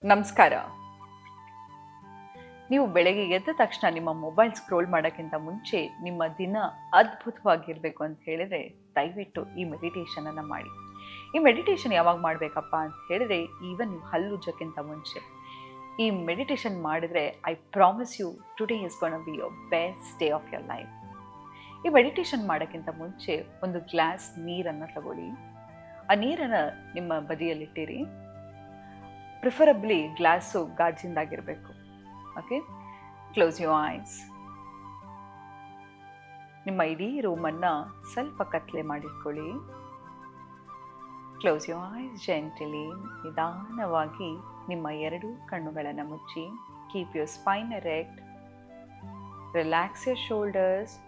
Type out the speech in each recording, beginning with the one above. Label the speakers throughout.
Speaker 1: ನಮಸ್ಕಾರ. ನೀವು ಬೆಳಗ್ಗೆ ಎದ್ದ ತಕ್ಷಣ ನಿಮ್ಮ ಮೊಬೈಲ್ ಸ್ಕ್ರೋಲ್ ಮಾಡೋಕ್ಕಿಂತ ಮುಂಚೆ ನಿಮ್ಮ ದಿನ ಅದ್ಭುತವಾಗಿರಬೇಕು ಅಂತ ಹೇಳಿದ್ರೆ ದಯವಿಟ್ಟು ಈ ಮೆಡಿಟೇಷನನ್ನು ಮಾಡಿ. ಈ ಮೆಡಿಟೇಷನ್ ಯಾವಾಗ ಮಾಡಬೇಕಪ್ಪ ಅಂತ ಹೇಳಿದ್ರೆ ಈವನ್ ನೀವು ಹಲ್ಲುಜ್ಜೋಕ್ಕಿಂತ ಮುಂಚೆ ಈ ಮೆಡಿಟೇಷನ್ ಮಾಡಿದ್ರೆ I promise you today is gonna be your best day of your life. ಈ ಮೆಡಿಟೇಷನ್ ಮಾಡೋಕ್ಕಿಂತ ಮುಂಚೆ ಒಂದು ಗ್ಲಾಸ್ ನೀರನ್ನು ತಗೊಳ್ಳಿ. ಆ ನೀರನ್ನು ನಿಮ್ಮ ಬದಿಯಲ್ಲಿಟ್ಟಿರಿ. ಪ್ರಿಫರಬ್ಲಿ ಗ್ಲಾಸು ಗಾಜಿಂದಾಗಿರಬೇಕು. Okay, close your eyes. ನಿಮ್ಮ ಇಡೀ ರೂಮನ್ನು ಸ್ವಲ್ಪ ಕತ್ತಲೆ ಮಾಡಿಟ್ಕೊಳ್ಳಿ. Close your eyes gently. ನಿಧಾನವಾಗಿ ನಿಮ್ಮ ಎರಡೂ ಕಣ್ಣುಗಳನ್ನು ಮುಚ್ಚಿ. Keep your spine erect. Relax your shoulders.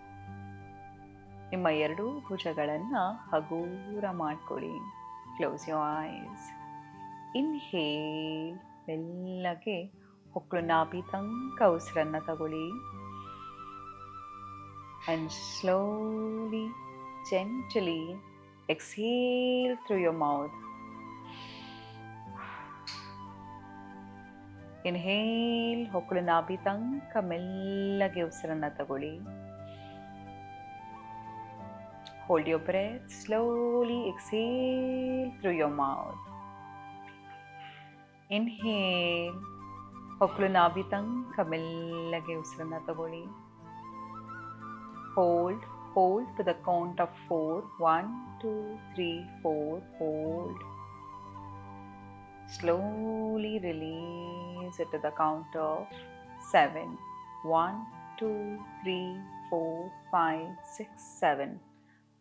Speaker 1: ನಿಮ್ಮ ಎರಡೂ ಭುಜಗಳನ್ನು ಹಗೂರ ಮಾಡ್ಕೊಳ್ಳಿ. Close your eyes. ಇನ್ಹೇಲ್. ಮೆಲ್ಲಗೆ ಹೊಕ್ಕಳು ನಾಭಿ ತನಕ ಉಸಿರನ್ನು ತಗೊಳ್ಳಿ. and slowly, gently exhale through your mouth. Inhale, ಹೊಕ್ಕಳು ನಾಭಿ ತನಕ ಮೆಲ್ಲಗೆ ಉಸಿರನ್ನು ತಗೊಳ್ಳಿ. Hold your breath. Slowly exhale through your mouth. Inhale, ಹೊಕ್ಕಳು ನಾಭಿ ತನಕ ಮೆಲ್ಲಗೆ ಉಸಿರನ್ನು ತಗೊಳ್ಳಿ. Hold to the count of 4. 1, 2, 3, 4. Hold. Slowly release it to the count of 7. 1, 2, 3, 4, 5, 6, 7.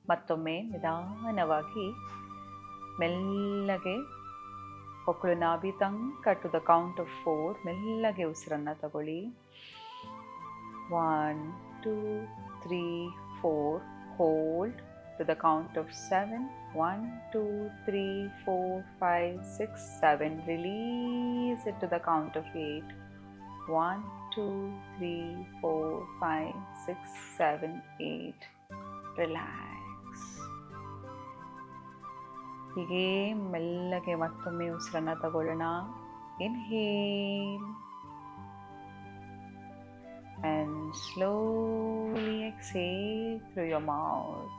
Speaker 1: ಮತ್ತೊಮ್ಮೆ ನಿಧಾನವಾಗಿ ಮೆಲ್ಲಗೆ ಹೊಕ್ಕಳು ನಾಭಿ ತನಕ ಟು ದ ಕೌಂಟ್ ಆಫ್ 4 ಮೆಲ್ಲಗೆ ಉಸಿರನ್ನು ತಗೊಳ್ಳಿ. 1, 2, 3, 4. Hold to the count of 7. 1, 2, 3, 4, 5, 6, 7. Release it to the count of 8. 1, 2, 3, 4, 5, 6, 7, 8. Relax. ಹೀಗೆ ಮೆಲ್ಲಗೆ ಮತ್ತೊಮ್ಮೆ ಉಸಿರನ್ನು ತಗೊಳ್ಳೋಣ. Inhale and slowly exhale through your mouth.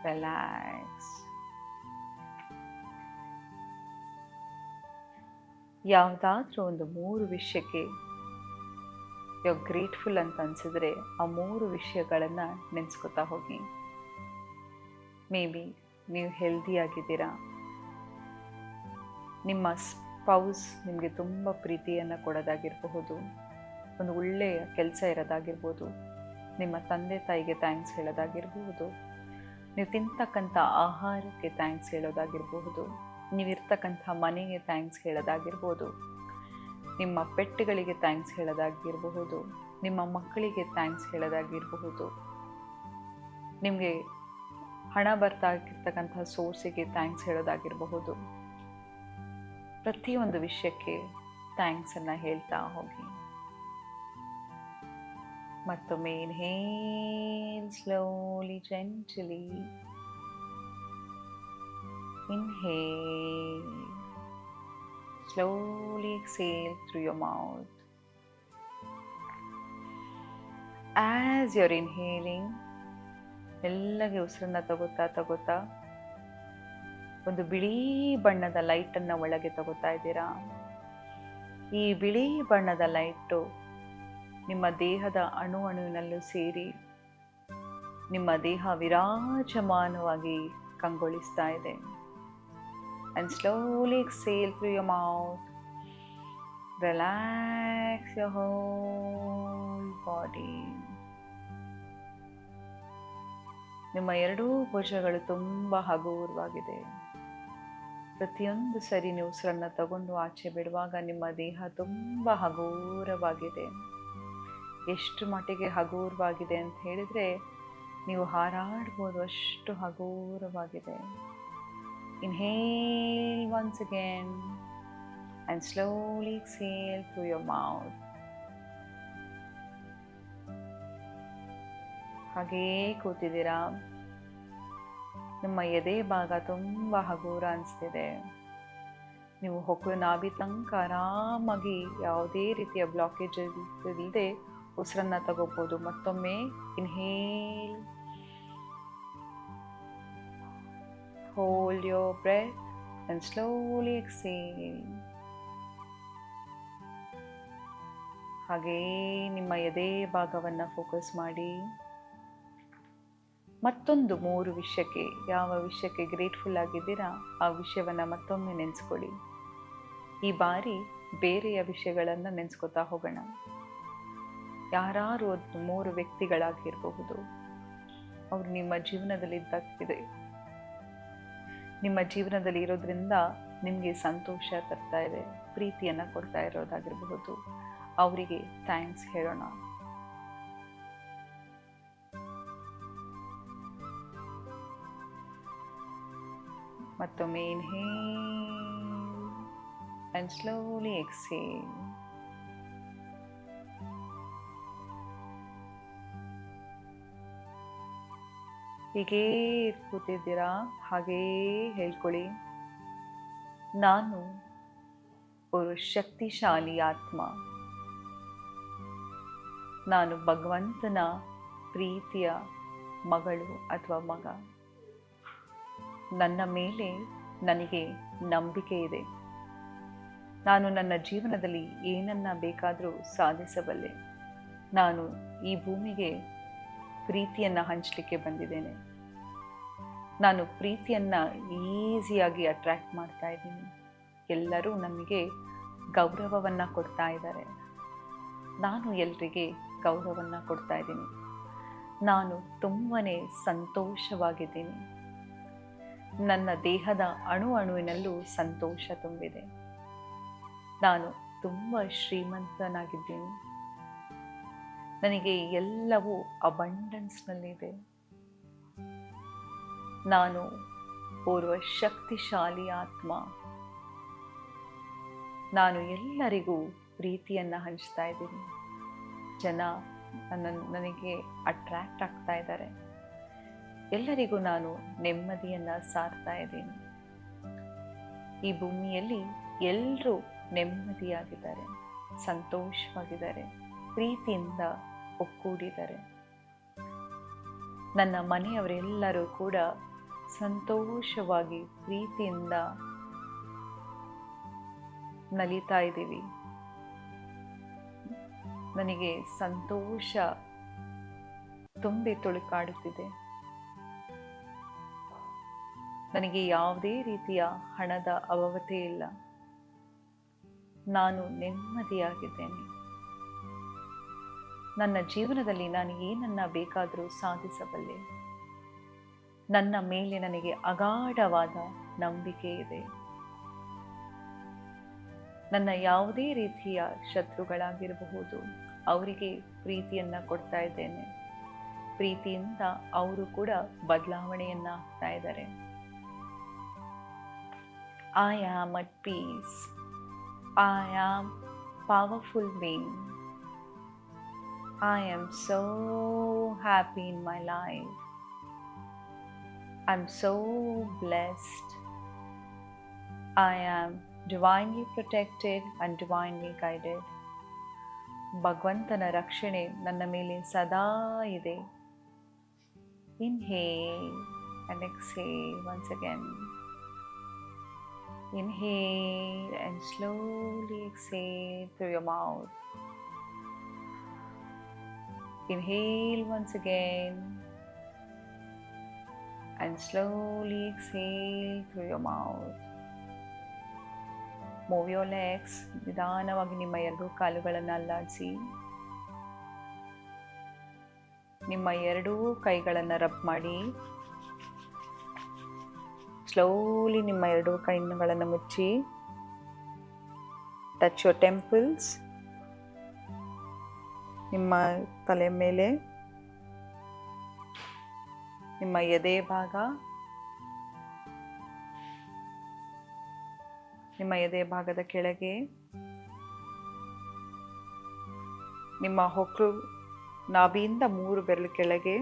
Speaker 1: Relax. ಯಾವುದಾದ್ರೂ ಒಂದು 3 ವಿಷಯಕ್ಕೆ you're grateful ಅಂತ ಅನಿಸಿದ್ರೆ ಆ 3 ವಿಷಯಗಳನ್ನು ನೆನೆಸ್ಕೊತಾ ಹೋಗಿ. ಮೇ ಬಿ ನೀವು ಹೆಲ್ದಿಯಾಗಿದ್ದೀರಾ, ನಿಮ್ಮ ಸ್ಪೌಸ್ ನಿಮಗೆ ತುಂಬ ಪ್ರೀತಿಯನ್ನು ಕೊಡೋದಾಗಿರಬಹುದು, ಒಂದು ಒಳ್ಳೆಯ ಕೆಲಸ ಇರೋದಾಗಿರ್ಬೋದು, ನಿಮ್ಮ ತಂದೆ ತಾಯಿಗೆ ಥ್ಯಾಂಕ್ಸ್ ಹೇಳೋದಾಗಿರ್ಬಹುದು, ನೀವು ತಿಂತಕ್ಕಂಥ ಆಹಾರಕ್ಕೆ ಥ್ಯಾಂಕ್ಸ್ ಹೇಳೋದಾಗಿರಬಹುದು, ನೀವಿರ್ತಕ್ಕಂಥ ಮನೆಗೆ ಥ್ಯಾಂಕ್ಸ್ ಹೇಳೋದಾಗಿರ್ಬೋದು, ನಿಮ್ಮ ಪೆಟ್ಗಳಿಗೆ ಥ್ಯಾಂಕ್ಸ್ ಹೇಳೋದಾಗಿರಬಹುದು, ನಿಮ್ಮ ಮಕ್ಕಳಿಗೆ ಥ್ಯಾಂಕ್ಸ್ ಹೇಳೋದಾಗಿರಬಹುದು, ನಿಮಗೆ ಹಣ ಬರ್ತಾ ಇರ್ತಕ್ಕಂಥ ಸೋರ್ಸಿಗೆ ಥ್ಯಾಂಕ್ಸ್ ಹೇಳೋದಾಗಿರಬಹುದು. ಪ್ರತಿಯೊಂದು ವಿಷಯಕ್ಕೆ ಥ್ಯಾಂಕ್ಸನ್ನು ಹೇಳ್ತಾ ಹೋಗಿ. ಮತ್ತೊಮ್ಮೆ inhale slowly gently. Inhale slowly exhale through your mouth. As you're inhaling, ಮೆಲ್ಲಗೆ ಉಸಿರನ್ನು ತಗೋತಾ ಒಂದು ಬಿಳಿ ಬಣ್ಣದ ಲೈಟನ್ನು ಒಳಗೆ ತಗೋತಾ ಇದ್ದೀರಾ. ಈ ಬಿಳಿ ಬಣ್ಣದ ಲೈಟು ನಿಮ್ಮ ದೇಹದ ಅಣುವಿನಲ್ಲೂ ಸೇರಿ ನಿಮ್ಮ ದೇಹ ವಿರಾಜಮಾನವಾಗಿ ಕಂಗೊಳಿಸ್ತಾ ಇದೆ. And slowly exhale through your mouth. Relax your whole body. ನಿಮ್ಮ ಎರಡೂ ಭುಜಗಳು ತುಂಬ ಹಗುರವಾಗಿದೆ. ಪ್ರತಿಯೊಂದು ಸರಿ ನೀವು ಉಸಿರನ್ನು ತಗೊಂಡು ಆಚೆ ಬಿಡುವಾಗ ನಿಮ್ಮ ದೇಹ ತುಂಬ ಹಗುರವಾಗಿದೆ. ಎಷ್ಟು ಮಟ್ಟಿಗೆ ಹಗುರವಾಗಿದೆ ಅಂತ ಹೇಳಿದರೆ ನೀವು ಹಾರಾಡ್ಬೋದು, ಅಷ್ಟು ಹಗುರವಾಗಿದೆ. Inhale once again and slowly exhale through your mouth. ಹಾಗೇ ಕೂತಿದ್ದೀರಾ. ನಿಮ್ಮ ಎದೆ ಭಾಗ ತುಂಬ ಹಗುರ ಅನಿಸ್ತಿದೆ. ನೀವು ಹೊಕ್ಕಳು ನಾಭಿ ತನಕ ಆರಾಮಾಗಿ ಯಾವುದೇ ರೀತಿಯ ಬ್ಲಾಕೇಜ್ ಇಲ್ಲದೆ ಉಸಿರನ್ನ ತಗೋಬಹುದು. ಮತ್ತೊಮ್ಮೆ inhale, hold your breath and slowly exhale. ಹಾಗೇ ನಿಮ್ಮ ಎದೆ ಭಾಗವನ್ನು ಫೋಕಸ್ ಮಾಡಿ ಮತ್ತೊಂದು 3 ವಿಷಯಕ್ಕೆ, ಯಾವ ವಿಷಯಕ್ಕೆ ಗ್ರೇಟ್ಫುಲ್ ಆಗಿದ್ದೀರಾ ಆ ವಿಷಯವನ್ನು ಮತ್ತೊಮ್ಮೆ ನೆನೆಸ್ಕೊಳ್ಳಿ. ಈ ಬಾರಿ ಬೇರೆಯ ವಿಷಯಗಳನ್ನು ನೆನೆಸ್ಕೊತಾ ಹೋಗೋಣ. ಯಾರು 3 ವ್ಯಕ್ತಿಗಳಾಗಿರಬಹುದು, ಅವರು ನಿಮ್ಮ ಜೀವನದಲ್ಲಿ ಇದ್ದಾಗಿದೆ, ನಿಮ್ಮ ಜೀವನದಲ್ಲಿ ಇರೋದ್ರಿಂದ ನಿಮಗೆ ಸಂತೋಷ ತರ್ತಾ ಇದೆ, ಪ್ರೀತಿಯನ್ನು ಕೊಡ್ತಾ ಇರೋದಾಗಿರಬಹುದು. ಅವರಿಗೆ ಥ್ಯಾಂಕ್ಸ್ ಹೇಳೋಣ. ಮತ್ತೊಮ್ಮೆ ಇನ್ಹೇಲ್ and slowly exhale. ಹೀಗೇ ಕೂತಿದ್ದೀರಾ, ಹಾಗೇ ಹೇಳ್ಕೊಳ್ಳಿ, ನಾನು ಒಂದು ಶಕ್ತಿಶಾಲಿ ಆತ್ಮ, ನಾನು ಭಗವಂತನ ಪ್ರೀತಿಯ ಮಗಳು ಅಥವಾ ಮಗ, ನನ್ನ ಮೇಲೆ ನನಗೆ ನಂಬಿಕೆ ಇದೆ, ನಾನು ನನ್ನ ಜೀವನದಲ್ಲಿ ಏನನ್ನ ಬೇಕಾದರೂ ಸಾಧಿಸಬಲ್ಲೆ, ನಾನು ಈ ಭೂಮಿಗೆ ಪ್ರೀತಿಯನ್ನು ಹಂಚಲಿಕ್ಕೆ ಬಂದಿದ್ದೇನೆ, ನಾನು ಪ್ರೀತಿಯನ್ನು ಈಸಿಯಾಗಿ ಅಟ್ರ್ಯಾಕ್ಟ್ ಮಾಡ್ತಾ ಇದ್ದೀನಿ, ಎಲ್ಲರೂ ನನಗೆ ಗೌರವವನ್ನು ಕೊಡ್ತಾ ಇದ್ದಾರೆ, ನಾನು ಎಲ್ರಿಗೆ ಗೌರವವನ್ನು ಕೊಡ್ತಾ ಇದ್ದೀನಿ, ನಾನು ತುಂಬನೇ ಸಂತೋಷವಾಗಿದ್ದೀನಿ, ನನ್ನ ದೇಹದ ಅಣುವಿನಲ್ಲೂ ಸಂತೋಷ ತುಂಬಿದೆ, ನಾನು ತುಂಬ ಶ್ರೀಮಂತನಾಗಿದ್ದೀನಿ, ನನಗೆ ಎಲ್ಲವೂ ಅಬಂಡೆನ್ಸ್ನಲ್ಲಿದೆ, ನಾನು ಓರ್ವ ಶಕ್ತಿಶಾಲಿ ಆತ್ಮ, ನಾನು ಎಲ್ಲರಿಗೂ ಪ್ರೀತಿಯನ್ನು ಹಂಚ್ತಾ ಇದ್ದೀನಿ, ಜನ ನನಗೆ ಅಟ್ರ್ಯಾಕ್ಟ್ ಆಗ್ತಾ ಇದ್ದಾರೆ, ಎಲ್ಲರಿಗೂ ನಾನು ನೆಮ್ಮದಿಯನ್ನು ಸಾರ್ತಾ ಇದ್ದೀನಿ, ಈ ಭೂಮಿಯಲ್ಲಿ ಎಲ್ಲರೂ ನೆಮ್ಮದಿಯಾಗಿದ್ದಾರೆ, ಸಂತೋಷವಾಗಿದ್ದಾರೆ, ಪ್ರೀತಿಯಿಂದ ಒಕ್ಕೂಡಿದ್ದಾರೆ, ನನ್ನ ಮನೆಯವರೆಲ್ಲರೂ ಕೂಡ ಸಂತೋಷವಾಗಿ ಪ್ರೀತಿಯಿಂದ ನಲಿತಾ ಇದ್ದೀವಿ, ನನಗೆ ಸಂತೋಷ ತುಂಬಿ ತುಳುಕಾಡುತ್ತಿದೆ, ನನಗೆ ಯಾವುದೇ ರೀತಿಯ ಹಣದ ಅಭಾವತೆ ಇಲ್ಲ, ನಾನು ನೆಮ್ಮದಿಯಾಗಿದ್ದೇನೆ, ನನ್ನ ಜೀವನದಲ್ಲಿ ನಾನು ಏನನ್ನ ಬೇಕಾದರೂ ಸಾಧಿಸಬಲ್ಲೆ, ನನ್ನ ಮೇಲೆ ನನಗೆ ಅಗಾಢವಾದ ನಂಬಿಕೆ ಇದೆ, ನನ್ನ ಯಾವುದೇ ರೀತಿಯ ಶತ್ರುಗಳಾಗಿರಬಹುದು ಅವರಿಗೆ ಪ್ರೀತಿಯನ್ನು ಕೊಡ್ತಾ ಇದ್ದೇನೆ, ಪ್ರೀತಿಯಿಂದ ಅವರು ಕೂಡ ಬದಲಾವಣೆಯನ್ನು ಆಗ್ತಾ ಇದ್ದಾರೆ. I am at peace. I am powerful being. I am so happy in my life. I'm so blessed. I am divinely protected and divinely guided. ಭಗವಂತನ ರಕ್ಷಣೆ ನನ್ನ ಮೇಲೆ ಸದಾ ಇದೆ. Inhale and exhale once again. Inhale and slowly exhale through your mouth. Inhale once again and slowly exhale through your mouth. Move your legs. ನಿಧಾನವಾಗಿ ನಿಮ್ಮ 2 ಕಾಲುಗಳನ್ನು ಅಲ್ಲಾಡಿಸಿ. ನಿಮ್ಮ 2 ಕೈಗಳನ್ನು ರಬ್ ಮಾಡಿ. ಸ್ಲೋಲಿ ನಿಮ್ಮ 2 ಕೈಗಳನ್ನು ಮುಚ್ಚಿ. Touch your temples. ನಿಮ್ಮ ತಲೆ ಮೇಲೆ, ನಿಮ್ಮ ಎದೆ ಭಾಗ, ನಿಮ್ಮ ಎದೆ ಭಾಗದ ಕೆಳಗೆ, ನಿಮ್ಮ ಹೊಕ್ಕಳು ನಾಭಿಯಿಂದ 3 ಬೆರಳು ಕೆಳಗೆ,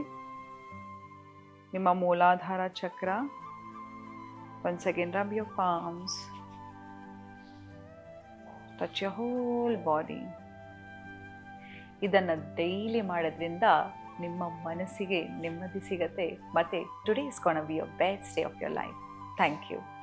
Speaker 1: ನಿಮ್ಮ ಮೂಲಾಧಾರ ಚಕ್ರ. Once again, rub your palms. Touch your whole body. ಇದನ್ನು ಡೈಲಿ ಮಾಡೋದ್ರಿಂದ ನಿಮ್ಮ ಮನಸ್ಸಿಗೆ ನೆಮ್ಮದಿ ಸಿಗತ್ತೆ. ಮತ್ತು today is gonna be your best day of your life. Thank you.